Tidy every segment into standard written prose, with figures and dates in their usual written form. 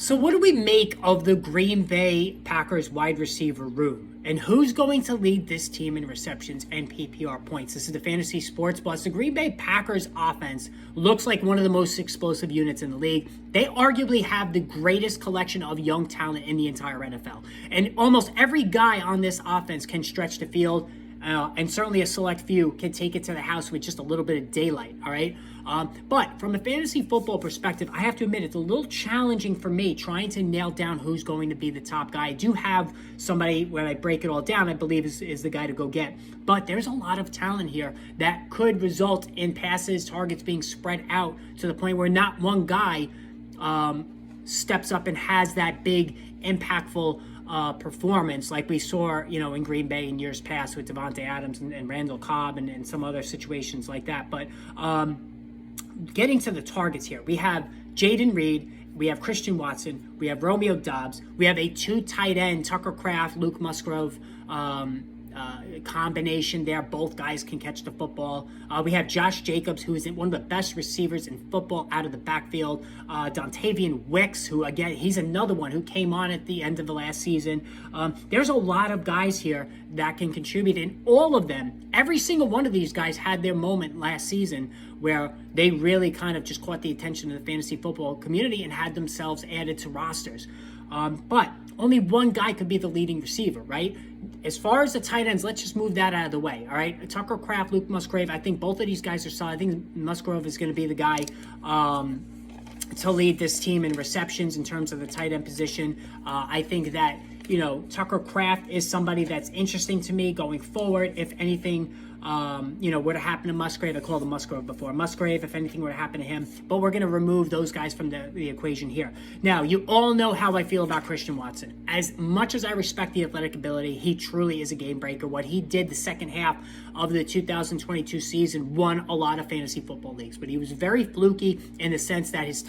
So what do we make of the Green Bay Packers wide receiver room? And who's going to lead this team in receptions and PPR points? This is the Fantasy Sports Plus. The Green Bay Packers offense looks like one of the most explosive units in the league. They arguably have the greatest collection of young talent in the entire NFL. And almost every guy on this offense can stretch the field. And certainly a select few can take it to the house with just a little bit of daylight, all right? But from a fantasy football perspective, I have to admit it's a little challenging for me trying to nail down who's going to be the top guy. I do have somebody, when I break it all down, I believe is the guy to go get. But there's a lot of talent here that could result in passes, targets being spread out to the point where not one guy steps up and has that big, impactful performance like we saw, in Green Bay in years past with Devontae Adams and Randall Cobb and some other situations like that. But getting to the targets here, we have Jaden Reed, we have Christian Watson, we have Romeo Doubs, we have a two tight end, Tucker Kraft, Luke Musgrove combination there. Both guys can catch the football. We have Josh Jacobs, who is one of the best receivers in football out of the backfield. Dontavian Wicks, who, again, he's another one who came on at the end of the last season. There's a lot of guys here that can contribute, and all of them, every single one of these guys had their moment last season where they really kind of just caught the attention of the fantasy football community and had themselves added to rosters. But only one guy could be the leading receiver, right? As far as the tight ends, let's just move that out of the way, all right? Tucker Kraft, Luke Musgrave, I think both of these guys are solid. I think Musgrove is going to be the guy to lead this team in receptions in terms of the tight end position. I think that, Tucker Kraft is somebody that's interesting to me going forward. If anything, were to happen to Musgrave, I called him Musgrove before. Musgrave, if anything were to happen to him, but we're going to remove those guys from the equation here. Now, you all know how I feel about Christian Watson. As much as I respect the athletic ability, he truly is a game breaker. What he did the second half of the 2022 season won a lot of fantasy football leagues, but he was very fluky in the sense that his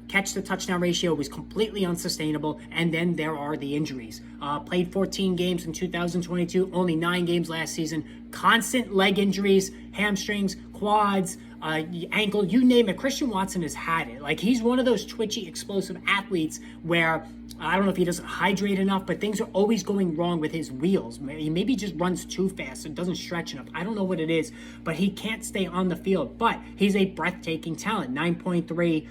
catch-to-touchdown ratio was completely unsustainable, and then there are the injuries. Played 14 games in 2022, only 9 games last season. Constant leg injuries, hamstrings, quads, ankle, you name it. Christian Watson has had it. Like, he's one of those twitchy, explosive athletes where I don't know if he doesn't hydrate enough, but things are always going wrong with his wheels. Maybe he just runs too fast and doesn't stretch enough. I don't know what it is, but he can't stay on the field. But he's a breathtaking talent. 9.3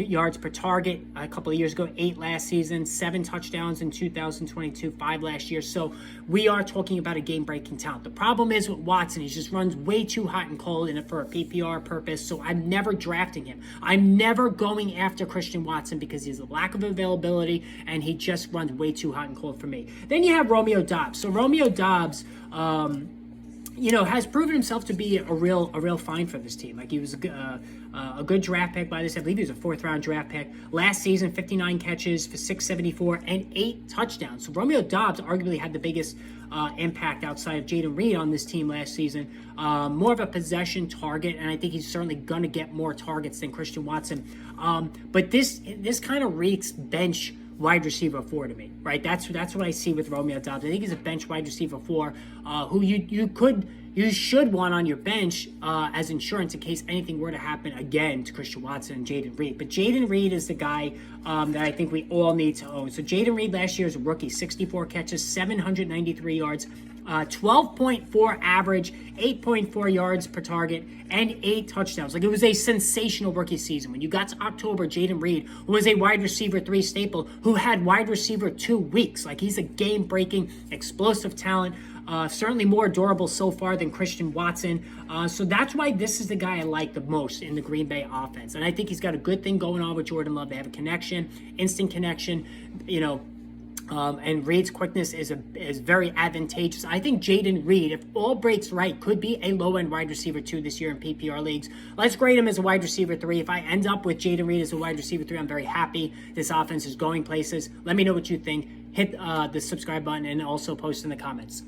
yards per target a couple of years ago, 8 last season, 7 touchdowns in 2022, 5 last year. So we are talking about a game-breaking talent. The problem is with Watson, he just runs way too hot and cold in it for a PPR purpose, so I'm never drafting him. I'm never going after Christian Watson because he has a lack of availability and he just runs way too hot and cold for me. Then you have Romeo Doubs. So Romeo Doubs, has proven himself to be a real find for this team. Like, he was a good draft pick by this. I believe he was a 4th-round draft pick. Last season, 59 catches for 674 and 8 touchdowns. So Romeo Doubs arguably had the biggest impact outside of Jaden Reed on this team last season. More of a possession target, and I think he's certainly going to get more targets than Christian Watson. But this kind of reeks bench wide receiver 4 to me, right? That's what I see with Romeo Doubs. I think he's a bench wide receiver 4 who you should want on your bench as insurance in case anything were to happen again to Christian Watson and Jaden Reed. But Jaden Reed is the guy that I think we all need to own. So Jaden Reed last year as a rookie, 64 catches, 793 yards, 12.4 average, 8.4 yards per target, and 8 touchdowns. Like, it was a sensational rookie season. When you got to October, Jaden Reed was a wide receiver 3 staple who had wide receiver 2 weeks. Like, he's a game-breaking, explosive talent. Certainly more durable so far than Christian Watson. So that's why this is the guy I like the most in the Green Bay offense. And I think he's got a good thing going on with Jordan Love. They have a connection, instant connection, and Reed's quickness is very advantageous. I think Jaden Reed, if all breaks right, could be a low-end wide receiver 2 this year in PPR leagues. Let's grade him as a wide receiver 3. If I end up with Jaden Reed as a wide receiver 3, I'm very happy. This offense is going places. Let me know what you think. Hit the subscribe button and also post in the comments.